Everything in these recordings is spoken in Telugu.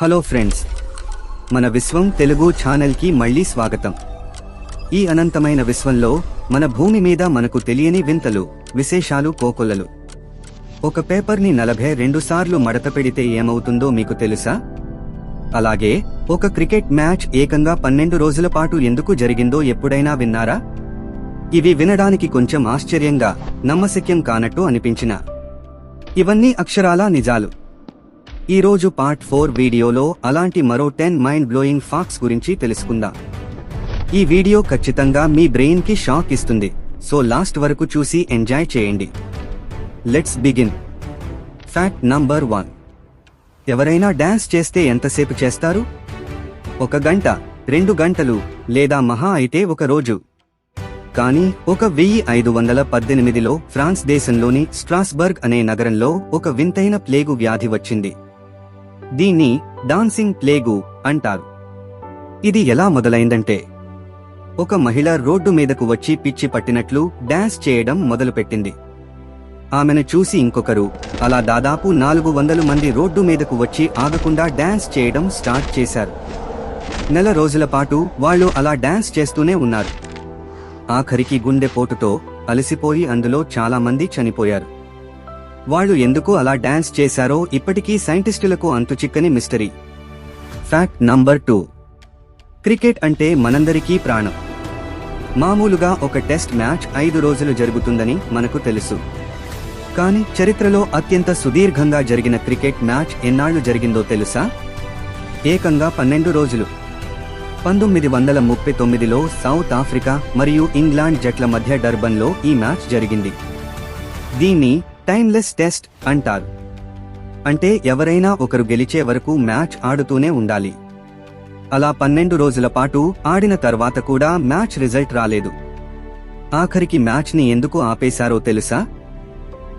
హలో ఫ్రెండ్స్, మన విశ్వం తెలుగు ఛానల్కి మళ్ళీ స్వాగతం. ఈ అనంతమైన విశ్వంలో మన భూమి మీద మనకు తెలియని వింతలు, విశేషాలు కోకొల్లలు. ఒక పేపర్ని 42 సార్లు మడత పెడితే ఏమవుతుందో మీకు తెలుసా? అలాగే ఒక క్రికెట్ మ్యాచ్ ఏకంగా 12 రోజుల పాటు ఎందుకు జరిగిందో ఎప్పుడైనా విన్నారా? ఇవి వినడానికి కొంచెం ఆశ్చర్యంగా, నమ్మశక్యం కానట్టు అనిపించినా ఇవన్నీ అక్షరాలా నిజాలు. ఈరోజు పార్ట్ 4 వీడియోలో అలాంటి మరో 10 మైండ్ బ్లోయింగ్ ఫ్యాక్ట్స్ గురించి తెలుసుకుందాం. ఈ వీడియో ఖచ్చితంగా మీ బ్రెయిన్ కి షాక్ ఇస్తుంది, సో లాస్ట్ వరకు చూసి ఎంజాయ్ చేయండి. Let's begin. Fact number 1. ఎవరైనా డాన్స్ చేస్తే ఎంతసేపు చేస్తారు? 1 గంట, 2 గంటలు, లేదా మహా అయితే 1 రోజు. కానీ 1518లో ఫ్రాన్స్ దేశంలోని స్ట్రాస్బర్గ్ అనే నగరంలో ఒక వింతైన ప్లేగు వ్యాధి వచ్చింది. దీన్ని డాన్సింగ్ ప్లేగు అంటారు. ఇది ఎలా మొదలైందంటే, ఒక మహిళ రోడ్డు మీదకు వచ్చి పిచ్చి పట్టినట్లు డాన్స్ చేయడం మొదలుపెట్టింది. ఆమెను చూసి ఇంకొకరు, అలా దాదాపు 400 మంది రోడ్డు మీదకు వచ్చి ఆగకుండా డాన్స్ చేయడం స్టార్ట్ చేశారు. నెల రోజుల పాటు వాళ్ళు అలా డాన్స్ చేస్తూనే ఉన్నారు. ఆఖరికి గుండెపోటుతో అలసిపోయి అందులో చాలా మంది చనిపోయారు. వాళ్ళు ఎందుకు అలా డాన్స్ చేశారో ఇప్పటికీ సైంటిస్టులకు అంతుచిక్కని మిస్టరీ. Fact number 2. క్రికెట్ అంటే మనందరికీ ప్రాణం. మామూలుగా ఒక టెస్ట్ మ్యాచ్ 5 రోజులు జరుగుతుందని మనకు తెలుసు. కానీ చరిత్రలో అత్యంత సుదీర్ఘంగా జరిగిన క్రికెట్ మ్యాచ్ ఎన్నాళ్లు జరిగిందో తెలుసా? ఏకంగా 12 రోజులు. 1939లో సౌత్ ఆఫ్రికా మరియు ఇంగ్లాండ్ జట్ల మధ్య డర్బన్లో ఈ మ్యాచ్ జరిగింది. దీన్ని టైమ్లెస్ టెస్ట్ అంటారు. అంటే ఎవరైనా ఒకరు గెలిచే వరకు మ్యాచ్ ఆడుతూనే ఉండాలి. అలా 12 రోజుల పాటు ఆడిన తర్వాత కూడా మ్యాచ్ రిజల్ట్ రాలేదు. ఆఖరికి మ్యాచ్ ని ఎందుకు ఆపేశారో తెలుసా?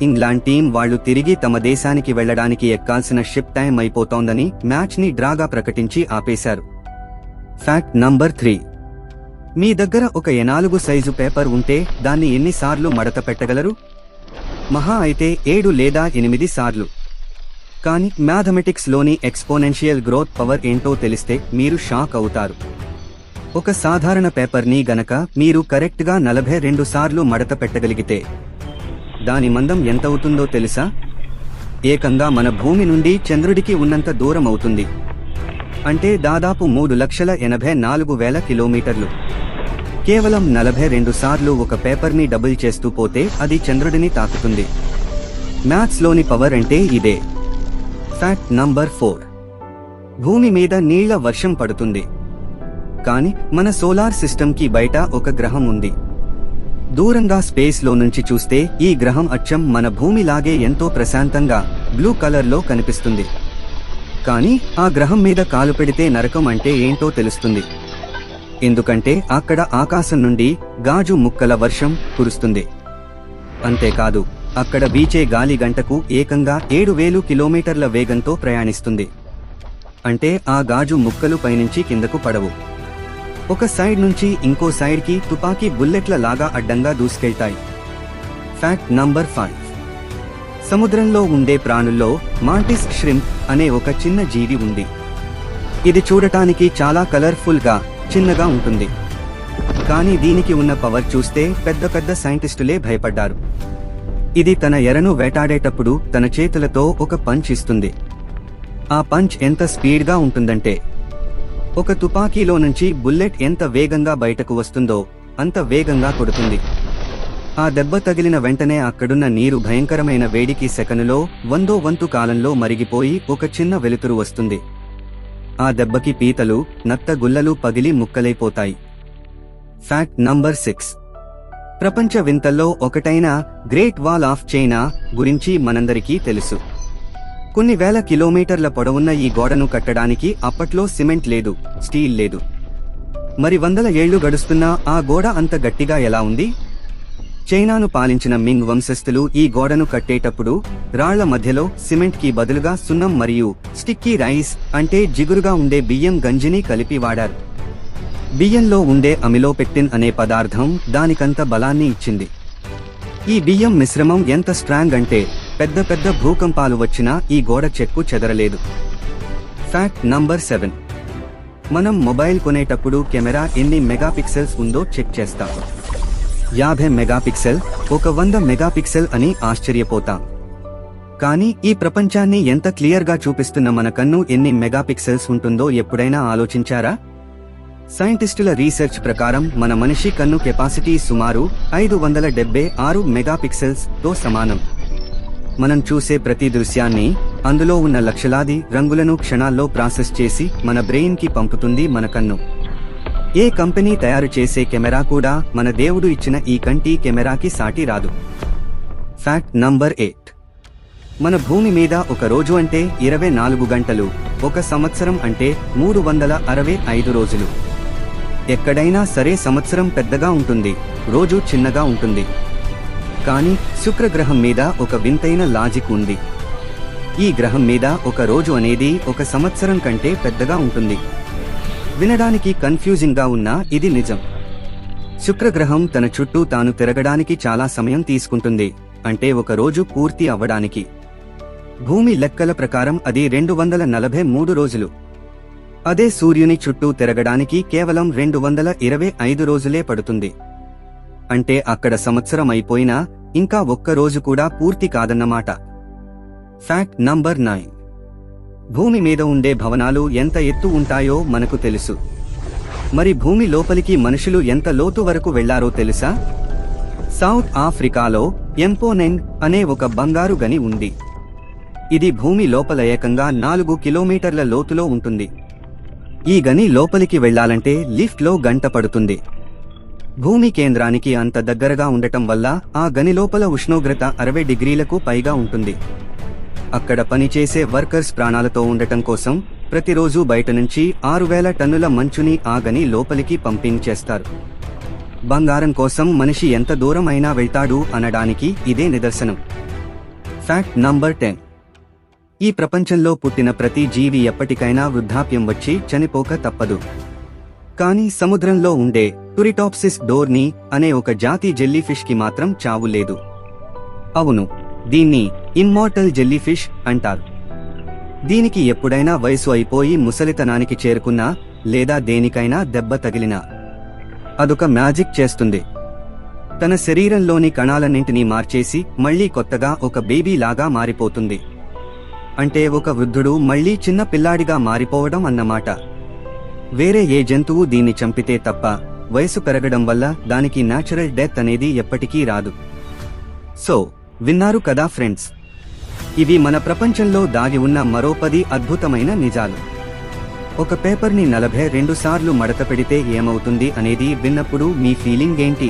ఇంగ్లాండ్ టీం వాళ్లు తిరిగి తమ దేశానికి వెళ్లడానికి ఎక్కాల్సిన షిప్ టైం అయిపోతోందని మ్యాచ్ ని డ్రాగా ప్రకటించి ఆపేశారు. Fact number 3. మీ దగ్గర ఒక A4 సైజు పేపర్ ఉంటే దాన్ని ఎన్నిసార్లు మడత పెట్టగలరు? మహా అయితే 7 లేదా 8 సార్లు. కానీ మ్యాథమెటిక్స్ లోని ఎక్స్పోనెన్షియల్ గ్రోత్ పవర్ ఏంటో తెలిస్తే మీరు షాక్ అవుతారు. ఒక సాధారణ పేపర్ ని గనక మీరు కరెక్ట్ గా 42 సార్లు మడత పెట్టగలిగితే దాని మందం ఎంతవుతుందో తెలుసా? ఏకంగా మన భూమి నుండి చంద్రుడికి ఉన్నంత దూరం అవుతుంది. అంటే దాదాపు 3,84,000 కిలోమీటర్లు. కేవలం 42 సార్లు ఒక పేపర్ని డబుల్ చేస్తూ పోతే అది చంద్రుడిని తాకుతుంది. మ్యాథ్స్ లోని పవర్ అంటే ఇదే. Fact number 4. భూమి మీద నీళ్ల వర్షం పడుతుంది. కానీ మన సోలార్ సిస్టమ్ కి బయట ఒక గ్రహం ఉంది. దూరంగా స్పేస్ లో నుంచి చూస్తే ఈ గ్రహం అచ్చం మన భూమిలాగే ఎంతో ప్రశాంతంగా బ్లూ కలర్ లో కనిపిస్తుంది. కానీ ఆ గ్రహం మీద కాలు పెడితే నరకం అంటే ఏంటో తెలుస్తుంది. ఎందుకంటే అక్కడ ఆకాశం నుండి గాజు ముక్కల వర్షం కురుస్తుంది. అంతేకాదు, అక్కడ వీచే గాలి గంటకు ఏకంగా 7,000 కిలోమీటర్ల వేగంతో ప్రయాణిస్తుంది. అంటే ఆ గాజు ముక్కలు పైనుంచి కిందకు పడవు. ఒక సైడ్ నుంచి ఇంకో సైడ్ కి తుపాకీ బుల్లెట్ల లాగా అడ్డంగా దూసుకెళ్తాయి. Fact number 5. సముద్రంలో ఉండే ప్రాణుల్లో మాంటిస్ ష్రింప్ అనే ఒక చిన్న జీవి ఉంది. ఇది చూడటానికి చాలా కలర్ఫుల్ గా, చిన్నగా ఉంటుంది. కానీ దీనికి ఉన్న పవర్ చూస్తే పెద్ద పెద్ద సైంటిస్టులే భయపడ్డారు. ఇది తన ఎరను వేటాడేటప్పుడు తన చేతులతో ఒక పంచ్ ఇస్తుంది. ఆ పంచ్ ఎంత స్పీడ్ గా ఉంటుందంటే, ఒక తుపాకీలో నుంచి బుల్లెట్ ఎంత వేగంగా బయటకు వస్తుందో అంత వేగంగా కొడుతుంది. ఆ దెబ్బ తగిలిన వెంటనే అక్కడున్న నీరు భయంకరమైన వేడికి సెకనులో 100వ వంతు కాలంలో మరిగిపోయి ఒక చిన్న వెలుతురు వస్తుంది. ఆ దెబ్బకి పీతలు, నత్త గుల్లలు పగిలి ముక్కలైపోతాయి. Fact number 6. ప్రపంచ వింతల్లో ఒకటైన గ్రేట్ వాల్ ఆఫ్ చైనా గురించి మనందరికీ తెలుసు. కొన్ని వేల కిలోమీటర్ల పొడవున్న ఈ గోడను కట్టడానికి అప్పట్లో సిమెంట్ లేదు, స్టీల్ లేదు. మరి 100 ఏళ్లు గడుస్తున్నా ఆ గోడ అంత గట్టిగా ఎలా ఉంది? చైనాను పాలించిన మింగ్ వంశస్థులు ఈ గోడను కట్టేటప్పుడు రాళ్ల మధ్యలో సిమెంట్ కి బదులుగా సున్నం మరియు స్టిక్కీ రైస్ అంటే జిగురుగా ఉండే బియ్యం గంజిని కలిపి వాడారు. బియ్యంలో ఉండే అమిలోపెక్టిన్ అనే పదార్థం దానికంత బలాన్ని ఇచ్చింది. ఈ బియ్యం మిశ్రమం ఎంత స్ట్రాంగ్ అంటే పెద్ద పెద్ద భూకంపాలు వచ్చినా ఈ గోడ చెక్కు చెదరలేదు. Fact number 7. మనం మొబైల్ కొనేటప్పుడు కెమెరా ఎన్ని మెగాపిక్సెల్స్ ఉందో చెక్ చేస్తాం. 50 మెగాపిక్సెల్, 100 మెగాపిక్సెల్ అని ఆశ్చర్యపోతాం. కానీ ఈ ప్రపంచాన్ని ఎంత క్లియర్గా చూపిస్తున్న మన కన్ను ఎన్ని మెగాపిక్సెల్స్ ఉంటుందో ఎప్పుడైనా ఆలోచించారా? సైంటిస్టుల రీసెర్చ్ ప్రకారం మన మనిషి కన్ను కెపాసిటీ సుమారు 576 మెగాపిక్సెల్స్ తో సమానం. మనం చూసే ప్రతి దృశ్యాన్ని, అందులో ఉన్న లక్షలాది రంగులను క్షణాల్లో ప్రాసెస్ చేసి మన బ్రెయిన్ కి పంపుతుంది మన కన్ను. ఏ కంపెనీ తయారు చేసే కెమెరా కూడా మన దేవుడు ఇచ్చిన ఈ కంటి కెమెరాకి సాటి రాదు. Fact number 8. మన భూమి మీద ఒక రోజు అంటే 24 గంటలు, ఒక సంవత్సరం అంటే 365 రోజులు. ఎక్కడైనా సరే సంవత్సరం పెద్దగా ఉంటుంది, రోజు చిన్నగా ఉంటుంది. కానీ శుక్రగ్రహం మీద ఒక వింతైన లాజిక్ ఉంది. ఈ గ్రహం మీద ఒక రోజు అనేది ఒక సంవత్సరం కంటే పెద్దగా ఉంటుంది. వినడానికి కన్ఫ్యూజింగ్ గా ఉన్నా ఇది నిజం. శుక్రగ్రహం తన చుట్టూ తాను తిరగడానికి చాలా సమయం తీసుకుంటుంది, అంటే ఒక రోజు పూర్తి అవ్వడానికి. భూమి లెక్కల ప్రకారం అది 243 రోజులు. అదే సూర్యుని చుట్టూ తిరగడానికి కేవలం 225 రోజులే పడుతుంది. అంటే అక్కడ సంవత్సరం అయిపోయినా ఇంకా ఒక్క రోజు కూడా పూర్తి కాదన్నమాట. Fact number 9. భూమి మీద ఉండే భవనాలు ఎంత ఎత్తు ఉంటాయో మనకు తెలుసు. మరి భూమి లోపలికి మనుషులు ఎంత లోతు వరకు వెళ్లారో తెలుసా? సౌత్ ఆఫ్రికాలో ఎంపోనెన్ అనే ఒక బంగారు గని ఉంది. ఇది భూమి లోపల ఏకంగా 4 కిలోమీటర్ల లోతులో ఉంటుంది. ఈ గని లోపలికి వెళ్లాలంటే లిఫ్ట్లో గంట పడుతుంది. భూమి కేంద్రానికి అంత దగ్గరగా ఉండటం వల్ల ఆ గని లోపల ఉష్ణోగ్రత 60 డిగ్రీలకు పైగా ఉంటుంది. అక్కడ పనిచేసే వర్కర్స్ ప్రాణాలతో ఉండటం కోసం ప్రతిరోజు బయట నుంచి 6000 టన్నుల మంచుని ఆ గని లోపలికి పంపింగ్ చేస్తారు. బంగారం కోసం మనిషి ఎంత దూరం అయినా వెళ్తాడు అనడానికి ఇదే నిదర్శనం. Fact number 10. ఈ ప్రపంచంలో పుట్టిన ప్రతి జీవి ఎప్పటికైనా వృద్ధాప్యం వచ్చి చనిపోక తప్పదు. కానీ సముద్రంలో ఉండే టురిటాప్సిస్ డోర్నీ అనే ఒక జాతి జెల్లీఫిష్ కి మాత్రం చావు లేదు. అవును, దీన్ని ఇమ్మార్టల్ జెల్లీఫిష్ అంటారు. దీనికి ఎప్పుడైనా వయసు అయిపోయి ముసలితనానికి చేరుకున్నా లేదా దేనికైనా దెబ్బ తగిలినా అదొక మ్యాజిక్ చేస్తుంది. తన శరీరంలోని కణాలన్నింటినీ మార్చేసి మళ్లీ కొత్తగా ఒక బేబీ లాగా మారిపోతుంది. అంటే ఒక వృద్ధుడు మళ్లీ చిన్న పిల్లాడిగా మారిపోవడం అన్నమాట. వేరే ఏ జంతువు దీన్ని చంపితే తప్ప వయసు పెరగడం వల్ల దానికి న్యాచురల్ డెత్ అనేది ఎప్పటికీ రాదు. సో విన్నారు కదా ఫ్రెండ్స్, ఇవి మన ప్రపంచంలో దాగి ఉన్న మరో 10 అద్భుతమైన నిజాలు. ఒక పేపర్ని 42 సార్లు మడత పెడితే ఏమవుతుంది అనేది విన్నప్పుడు మీ ఫీలింగ్ ఏంటి?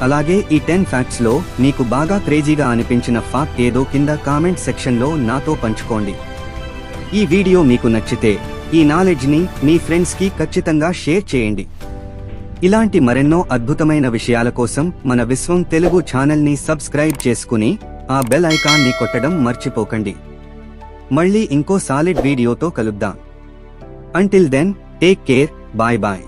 అలాగే ఈ 10 ఫ్యాక్ట్స్ లో మీకు బాగా క్రేజీగా అనిపించిన ఫ్యాక్ట్ ఏదో కింద కామెంట్ సెక్షన్ లో నాతో పంచుకోండి. ఈ వీడియో మీకు నచ్చితే ఈ నాలెడ్జ్ ని మీ ఫ్రెండ్స్ కి ఖచ్చితంగా షేర్ చేయండి. ఇలాంటి మరెన్నో అద్భుతమైన విషయాల కోసం మన విశ్వం తెలుగు ఛానల్ ని సబ్స్క్రైబ్ చేసుకుని ఆ బెల్ ఐకాన్ ని కొట్టడం మర్చిపోకండి. మళ్ళీ ఇంకో సాలిడ్ వీడియోతో కలుద్దాం. Until then take care, bye bye.